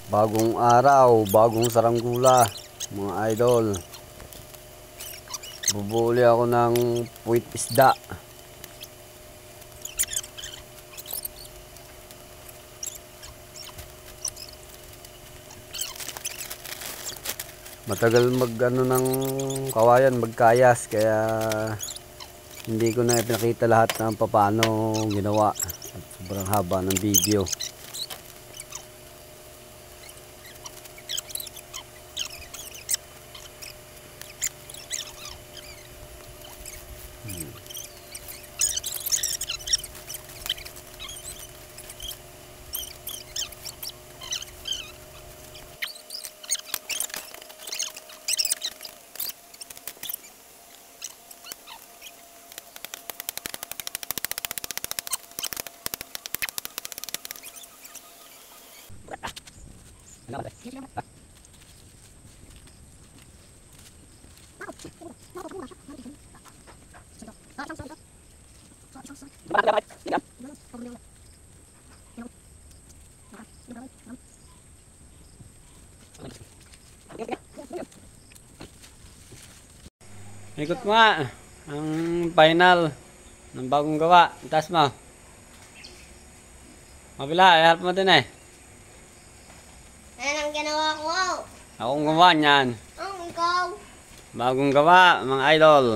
Bagong araw, bagong saranggula, mga idol. Bubuli ako ng puwit isda. Matagal ng kawayan, magkayas, kaya hindi ko na ipinakita lahat ng paano ginawa. At sobrang haba ng video. Ikot mo nga ang final ng bagong gawa. Taas mo. Mabila, i-help mo din eh. Ayan ang ginawa ko. Akong gumawa niyan. Ang ikaw. Bagong gawa, mga idol.